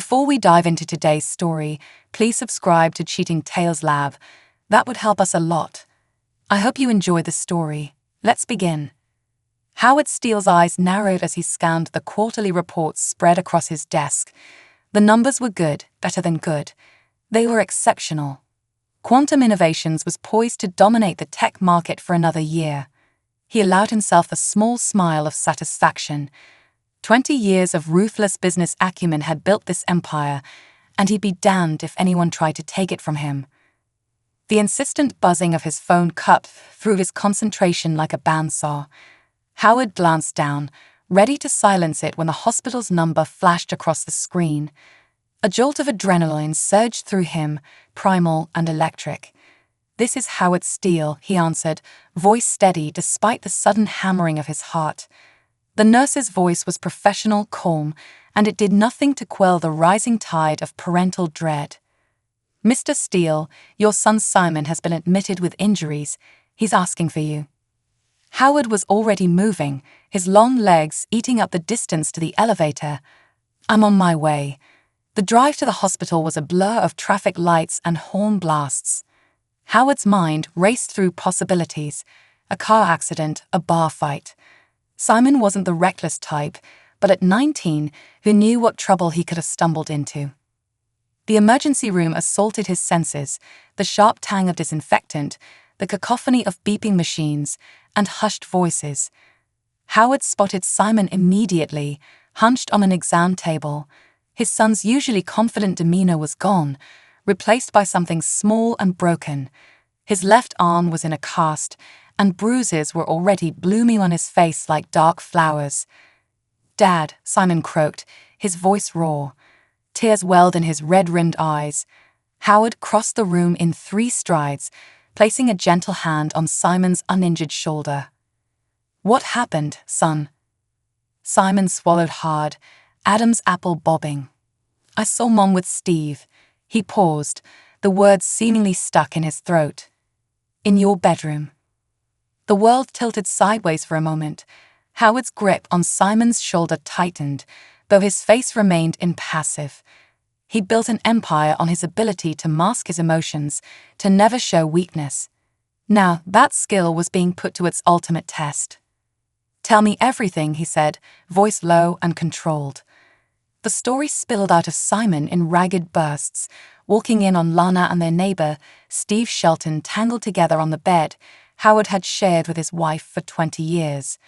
Before we dive into today's story, please subscribe to Cheating Tales Lab. That would help us a lot. I hope you enjoy the story. Let's begin. Howard Steele's eyes narrowed as he scanned the quarterly reports spread across his desk. The numbers were good, better than good. They were exceptional. Quantum Innovations was poised to dominate the tech market for another year. He allowed himself a small smile of satisfaction. 20 years of ruthless business acumen had built this empire, and he'd be damned if anyone tried to take it from him. The insistent buzzing of his phone cut through his concentration like a bandsaw. Howard glanced down, ready to silence it when the hospital's number flashed across the screen. A jolt of adrenaline surged through him, primal and electric. "This is Howard Steele," he answered, voice steady despite the sudden hammering of his heart. The nurse's voice was professional, calm, and it did nothing to quell the rising tide of parental dread. "Mr. Steele, your son Simon has been admitted with injuries. He's asking for you." Howard was already moving, his long legs eating up the distance to the elevator. "I'm on my way." The drive to the hospital was a blur of traffic lights and horn blasts. Howard's mind raced through possibilities: a car accident, a bar fight. Simon wasn't the reckless type, but at 19, who knew what trouble he could have stumbled into? The emergency room assaulted his senses: the sharp tang of disinfectant, the cacophony of beeping machines, and hushed voices. Howard spotted Simon immediately, hunched on an exam table. His son's usually confident demeanor was gone, replaced by something small and broken. His left arm was in a cast, and bruises were already blooming on his face like dark flowers. "Dad," Simon croaked, his voice raw. Tears welled in his red-rimmed eyes. Howard crossed the room in 3 strides, placing a gentle hand on Simon's uninjured shoulder. "What happened, son?" Simon swallowed hard, Adam's apple bobbing. "I saw Mom with Steve." He paused, the words seemingly stuck in his throat. "In your bedroom." The world tilted sideways for a moment. Howard's grip on Simon's shoulder tightened, though his face remained impassive. He built an empire on his ability to mask his emotions, to never show weakness. Now that skill was being put to its ultimate test. "Tell me everything," he said, voice low and controlled. The story spilled out of Simon in ragged bursts, walking in on Lana and their neighbor, Steve Shelton, tangled together on the bed Howard had shared with his wife for 20 years.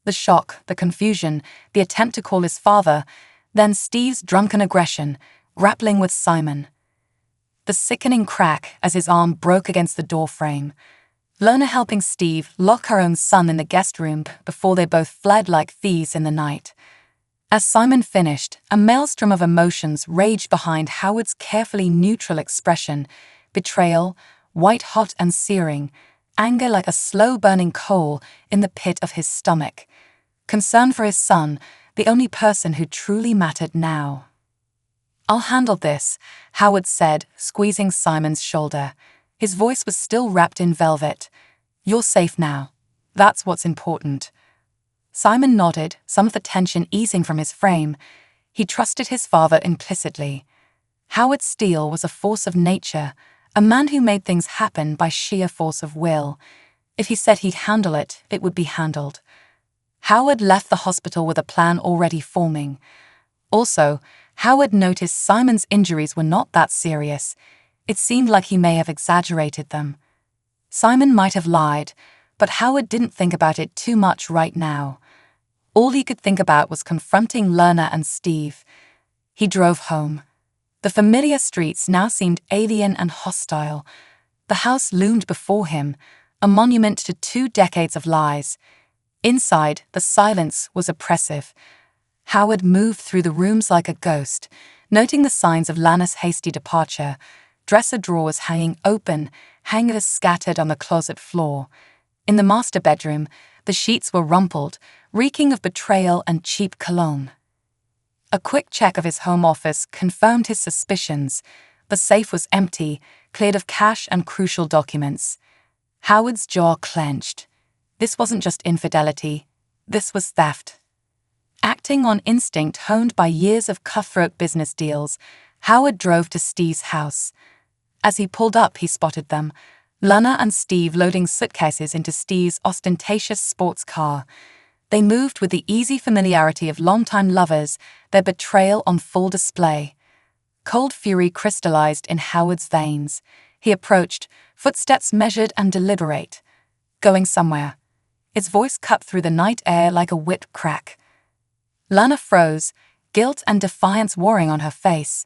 The shock, the confusion, the attempt to call his father, then Steve's drunken aggression, grappling with Simon. The sickening crack as his arm broke against the doorframe. Lona helping Steve lock her own son in the guest room before they both fled like thieves in the night. As Simon finished, a maelstrom of emotions raged behind Howard's carefully neutral expression: betrayal, white-hot and searing, anger like a slow-burning coal in the pit of his stomach, concern for his son, the only person who truly mattered now. "I'll handle this," Howard said, squeezing Simon's shoulder. His voice was still wrapped in velvet. "You're safe now. That's what's important." Simon nodded, some of the tension easing from his frame. He trusted his father implicitly. Howard Steele was a force of nature, a man who made things happen by sheer force of will. If he said he'd handle it, it would be handled. Howard left the hospital with a plan already forming. Also, Howard noticed Simon's injuries were not that serious. It seemed like he may have exaggerated them. Simon might have lied, but Howard didn't think about it too much right now. All he could think about was confronting Lerna and Steve. He drove home. The familiar streets now seemed alien and hostile. The house loomed before him, a monument to 2 decades of lies. Inside, the silence was oppressive. Howard moved through the rooms like a ghost, noting the signs of Lana's hasty departure: dresser drawers hanging open, hangers scattered on the closet floor. In the master bedroom, the sheets were rumpled, reeking of betrayal and cheap cologne. A quick check of his home office confirmed his suspicions. The safe was empty, cleared of cash and crucial documents. Howard's jaw clenched. This wasn't just infidelity. This was theft. Acting on instinct honed by years of cutthroat business deals, Howard drove to Steve's house. As he pulled up, he spotted them, Lana and Steve loading suitcases into Steve's ostentatious sports car. They moved with the easy familiarity of longtime lovers, their betrayal on full display. Cold fury crystallized in Howard's veins. He approached, footsteps measured and deliberate. Going somewhere. His voice cut through the night air like a whip crack. Lana froze, guilt and defiance warring on her face.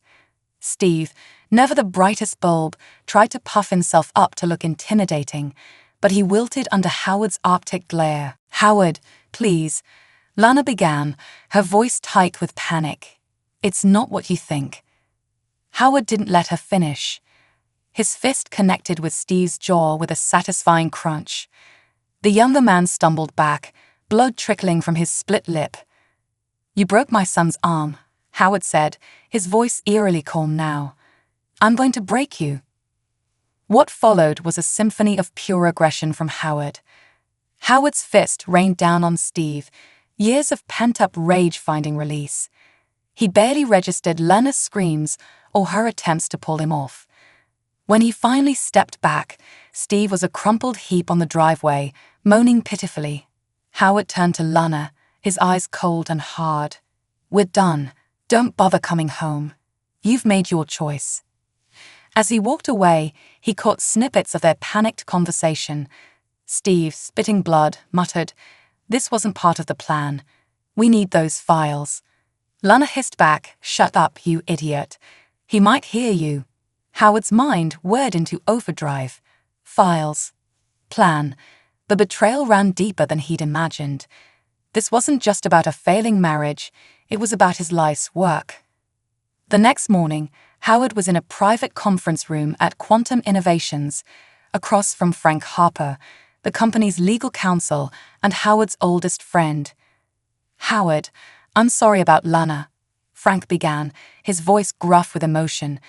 Steve, never the brightest bulb, tried to puff himself up to look intimidating, but he wilted under Howard's Arctic glare. "Howard, please," Lana began, her voice tight with panic. "It's not what you think." Howard didn't let her finish. His fist connected with Steve's jaw with a satisfying crunch. The younger man stumbled back, blood trickling from his split lip. "You broke my son's arm," Howard said, his voice eerily calm now. "I'm going to break you." What followed was a symphony of pure aggression from Howard. Howard's fist rained down on Steve, years of pent-up rage finding release. He barely registered Lana's screams or her attempts to pull him off. When he finally stepped back, Steve was a crumpled heap on the driveway, moaning pitifully. Howard turned to Lana, his eyes cold and hard. "We're done. Don't bother coming home. You've made your choice." As he walked away, he caught snippets of their panicked conversation. Steve, spitting blood, muttered, "This wasn't part of the plan. We need those files." Lana hissed back, "Shut up, you idiot. He might hear you." Howard's mind whirred into overdrive. Files. Plan. The betrayal ran deeper than he'd imagined. This wasn't just about a failing marriage, it was about his life's work. The next morning, Howard was in a private conference room at Quantum Innovations, across from Frank Harper, the company's legal counsel and Howard's oldest friend. "Howard, I'm sorry about Lana," Frank began, his voice gruff with emotion.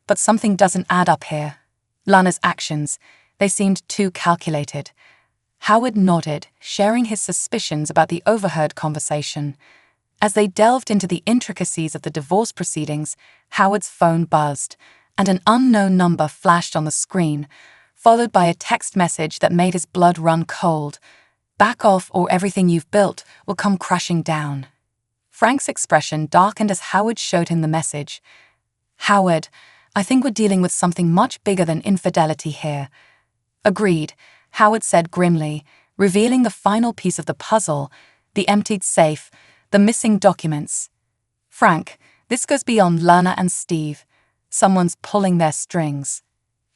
"But something doesn't add up here. Lana's actions, they seemed too calculated." Howard nodded, sharing his suspicions about the overheard conversation. As they delved into the intricacies of the divorce proceedings, Howard's phone buzzed, and an unknown number flashed on the screen, followed by a text message that made his blood run cold. "Back off or everything you've built will come crashing down." Frank's expression darkened as Howard showed him the message. "Howard, I think we're dealing with something much bigger than infidelity here." "Agreed," Howard said grimly, revealing the final piece of the puzzle, the emptied safe, the missing documents. "Frank, this goes beyond Lana and Steve. Someone's pulling their strings."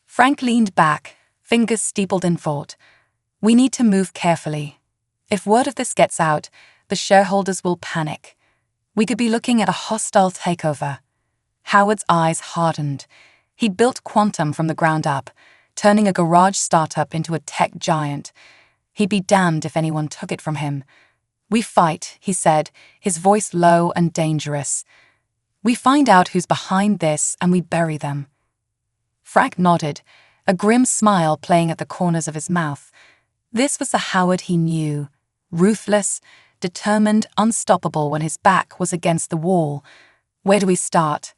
Frank leaned back, fingers steepled in thought. "We need to move carefully. If word of this gets out, the shareholders will panic. We could be looking at a hostile takeover." Howard's eyes hardened. He'd built Quantum from the ground up, turning a garage startup into a tech giant. He'd be damned if anyone took it from him. "We fight," he said, his voice low and dangerous. "We find out who's behind this and we bury them." Frank nodded, a grim smile playing at the corners of his mouth. This was the Howard he knew, ruthless, determined, unstoppable when his back was against the wall. "Where do we start?"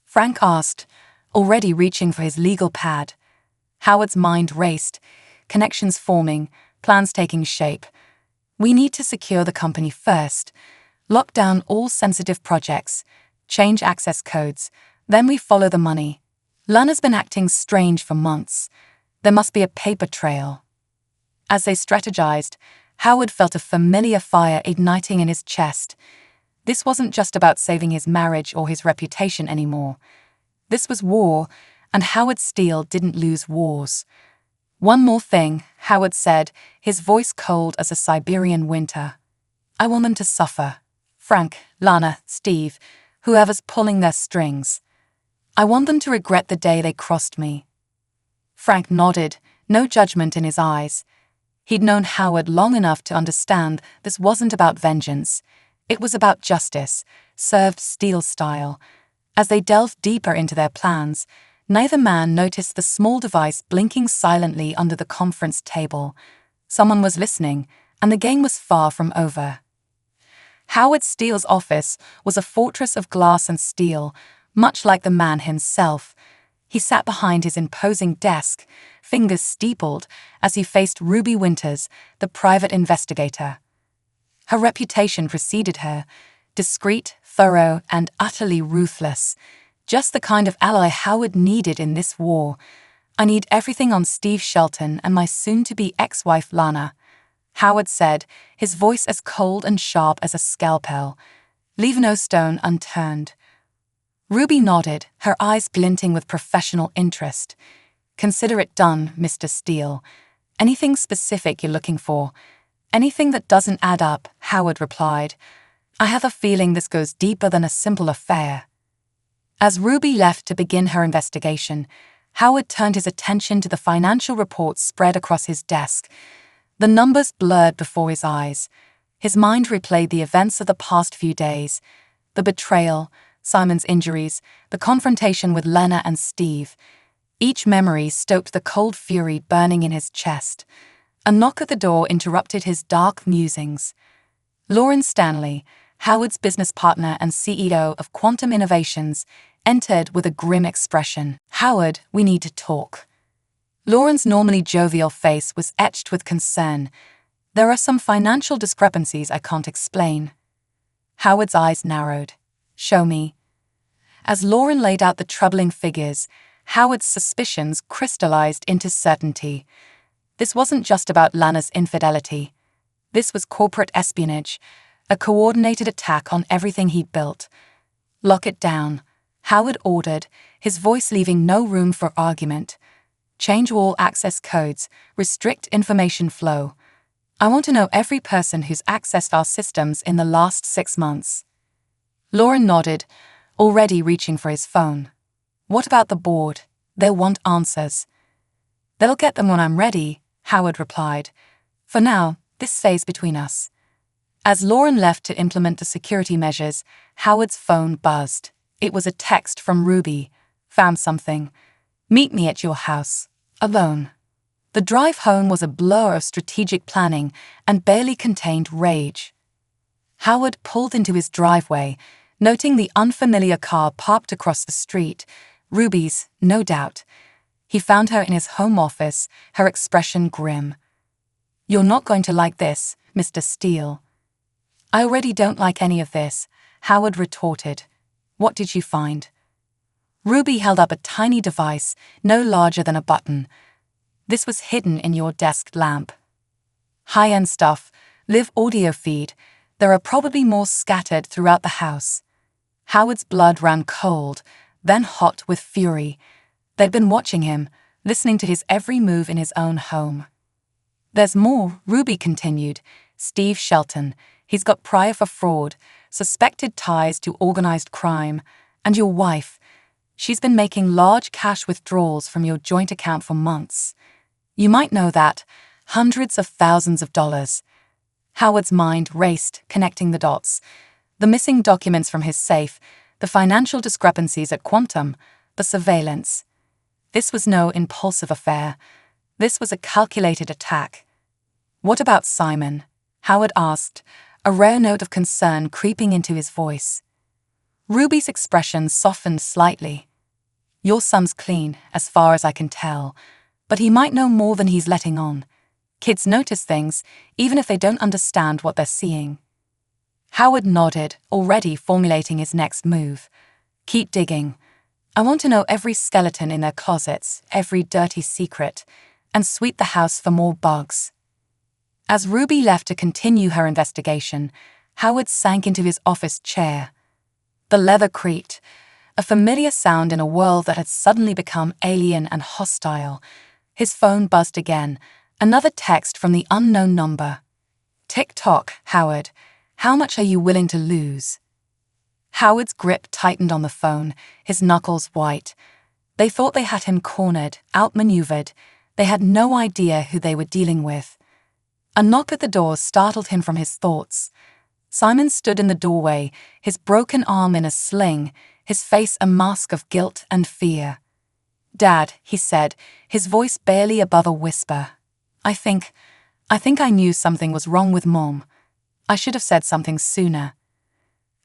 Frank asked, already reaching for his legal pad. Howard's mind raced, connections forming, plans taking shape. "We need to secure the company first, lock down all sensitive projects, change access codes, then we follow the money. Lana's been acting strange for months. There must be a paper trail." As they strategized, Howard felt a familiar fire igniting in his chest. This wasn't just about saving his marriage or his reputation anymore. This was war, and Howard Steele didn't lose wars. "One more thing," Howard said, his voice cold as a Siberian winter. "I want them to suffer. Frank, Lana, Steve, whoever's pulling their strings. I want them to regret the day they crossed me." Frank nodded, no judgment in his eyes. He'd known Howard long enough to understand this wasn't about vengeance. It was about justice, served Steele style. As they delved deeper into their plans, neither man noticed the small device blinking silently under the conference table. Someone was listening, and the game was far from over. Howard Steele's office was a fortress of glass and steel, much like the man himself. He sat behind his imposing desk, fingers steepled, as he faced Ruby Winters, the private investigator. Her reputation preceded her, discreet, thorough, and utterly ruthless. Just the kind of ally Howard needed in this war. "I need everything on Steve Shelton and my soon-to-be ex-wife Lana," Howard said, his voice as cold and sharp as a scalpel. "Leave no stone unturned." Ruby nodded, her eyes glinting with professional interest. "Consider it done, Mr. Steele. Anything specific you're looking for?" "Anything that doesn't add up," Howard replied. "I have a feeling this goes deeper than a simple affair." As Ruby left to begin her investigation, Howard turned his attention to the financial reports spread across his desk. The numbers blurred before his eyes. His mind replayed the events of the past few days. The betrayal, Simon's injuries, the confrontation with Lena and Steve. Each memory stoked the cold fury burning in his chest. A knock at the door interrupted his dark musings. Lauren Stanley, Howard's business partner and CEO of Quantum Innovations, entered with a grim expression. "Howard, we need to talk." Lauren's normally jovial face was etched with concern. "There are some financial discrepancies I can't explain." Howard's eyes narrowed. "Show me." As Lauren laid out the troubling figures, Howard's suspicions crystallized into certainty. This wasn't just about Lana's infidelity. This was corporate espionage, a coordinated attack on everything he'd built. "Lock it down," Howard ordered, his voice leaving no room for argument. "Change all access codes, restrict information flow. I want to know every person who's accessed our systems in the last 6 months." Lauren nodded, already reaching for his phone. "What about the board? They'll want answers." "They'll get them when I'm ready," Howard replied. "For now, this stays between us." As Lauren left to implement the security measures, Howard's phone buzzed. It was a text from Ruby. "Found something. Meet me at your house. Alone." The drive home was a blur of strategic planning and barely contained rage. Howard pulled into his driveway, noting the unfamiliar car parked across the street. Ruby's, no doubt. He found her in his home office, her expression grim. "You're not going to like this, Mr. Steele." "I already don't like any of this," Howard retorted. "What did you find?" Ruby held up a tiny device, no larger than a button. "This was hidden in your desk lamp." "High-end stuff, live audio feed. There are probably more scattered throughout the house." Howard's blood ran cold, then hot with fury. They'd been watching him, listening to his every move in his own home. "There's more," Ruby continued. "Steve Shelton. He's got prior for fraud, suspected ties to organized crime, and your wife. She's been making large cash withdrawals from your joint account for months. You might know that. Hundreds of thousands of dollars." Howard's mind raced, connecting the dots. The missing documents from his safe, the financial discrepancies at Quantum, the surveillance. This was no impulsive affair. This was a calculated attack. "What about Simon?" Howard asked, a rare note of concern creeping into his voice. Ruby's expression softened slightly. "Your son's clean, as far as I can tell, but he might know more than he's letting on. Kids notice things, even if they don't understand what they're seeing." Howard nodded, already formulating his next move. "Keep digging. I want to know every skeleton in their closets, every dirty secret, and sweep the house for more bugs." As Ruby left to continue her investigation, Howard sank into his office chair. The leather creaked, a familiar sound in a world that had suddenly become alien and hostile. His phone buzzed again, another text from the unknown number. "Tick-tock, Howard. How much are you willing to lose?" Howard's grip tightened on the phone, his knuckles white. They thought they had him cornered, outmaneuvered. They had no idea who they were dealing with. A knock at the door startled him from his thoughts. Simon stood in the doorway, his broken arm in a sling, his face a mask of guilt and fear. "Dad," he said, his voice barely above a whisper. I think I knew something was wrong with Mom. I should have said something sooner."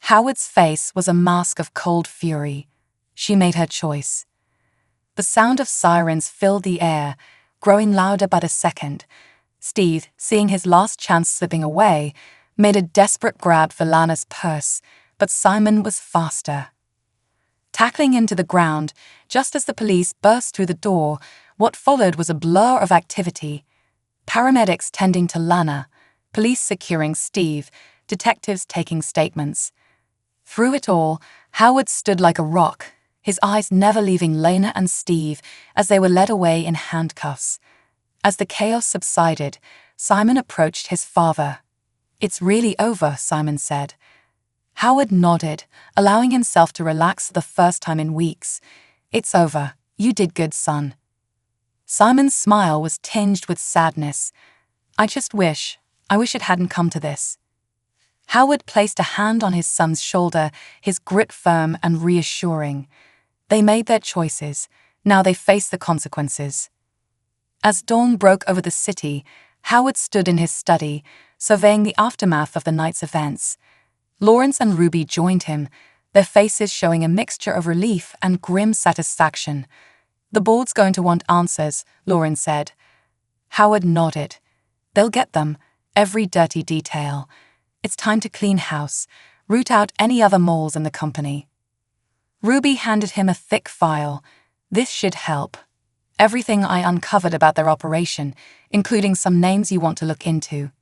Howard's face was a mask of cold fury. She made her choice. The sound of sirens filled the air, growing louder by the second. Steve, seeing his last chance slipping away, made a desperate grab for Lana's purse, but Simon was faster. Tackling into the ground, just as the police burst through the door, what followed was a blur of activity. Paramedics tending to Lana, police securing Steve, detectives taking statements. Through it all, Howard stood like a rock, his eyes never leaving Lana and Steve as they were led away in handcuffs. As the chaos subsided, Simon approached his father. "It's really over," Simon said. Howard nodded, allowing himself to relax for the first time in weeks. "It's over. You did good, son." Simon's smile was tinged with sadness. I wish it hadn't come to this." Howard placed a hand on his son's shoulder, his grip firm and reassuring. They made their choices. Now they faced the consequences. As dawn broke over the city, Howard stood in his study, surveying the aftermath of the night's events. Lawrence and Ruby joined him, their faces showing a mixture of relief and grim satisfaction. "The board's going to want answers," Lawrence said. Howard nodded. "They'll get them, every dirty detail. It's time to clean house, root out any other moles in the company." Ruby handed him a thick file. "This should help. Everything I uncovered about their operation, including some names you want to look into."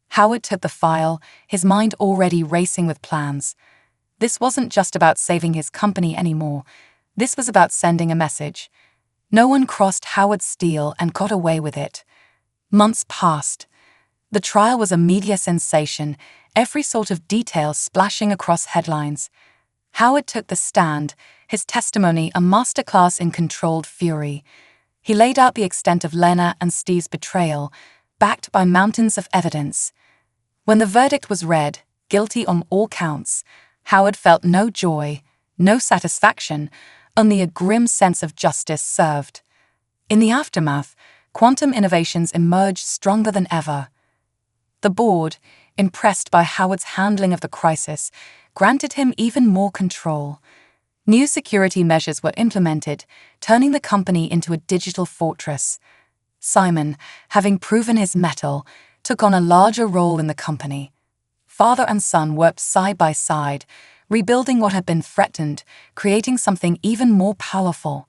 Howard took the file, his mind already racing with plans. This wasn't just about saving his company anymore. This was about sending a message. No one crossed Howard's steel and got away with it. Months passed. The trial was a media sensation, every sort of detail splashing across headlines. Howard took the stand, his testimony a masterclass in controlled fury. He laid out the extent of Lena and Steve's betrayal, backed by mountains of evidence. When the verdict was read, guilty on all counts, Howard felt no joy, no satisfaction, only a grim sense of justice served. In the aftermath, quantum innovations emerged stronger than ever. The board, impressed by Howard's handling of the crisis, granted him even more control. New security measures were implemented, turning the company into a digital fortress. Simon, having proven his mettle, took on a larger role in the company. Father and son worked side by side, rebuilding what had been threatened, creating something even more powerful.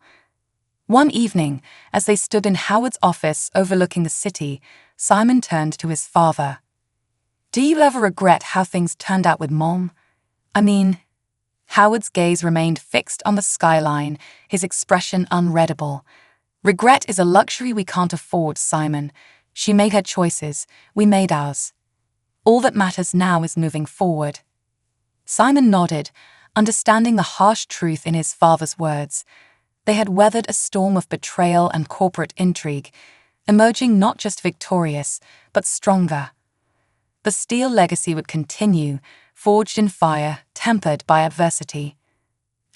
One evening, as they stood in Howard's office overlooking the city, Simon turned to his father. "Do you ever regret how things turned out with Mom? I mean..." Howard's gaze remained fixed on the skyline, his expression unreadable. "Regret is a luxury we can't afford, Simon. She made her choices, we made ours. All that matters now is moving forward." Simon nodded, understanding the harsh truth in his father's words. They had weathered a storm of betrayal and corporate intrigue, emerging not just victorious, but stronger. The Steele legacy would continue, forged in fire, tempered by adversity.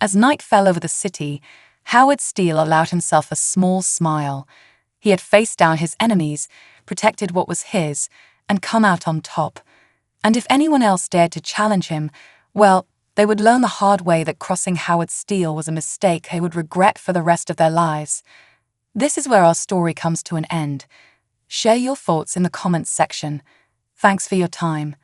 As night fell over the city, Howard Steele allowed himself a small smile. He had faced down his enemies, protected what was his, and come out on top. And if anyone else dared to challenge him, well, they would learn the hard way that crossing Howard Steele was a mistake they would regret for the rest of their lives. This is where our story comes to an end. Share your thoughts in the comments section. Thanks for your time.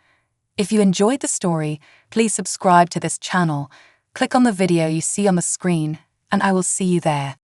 If you enjoyed the story, please subscribe to this channel. Click on the video you see on the screen, and I will see you there.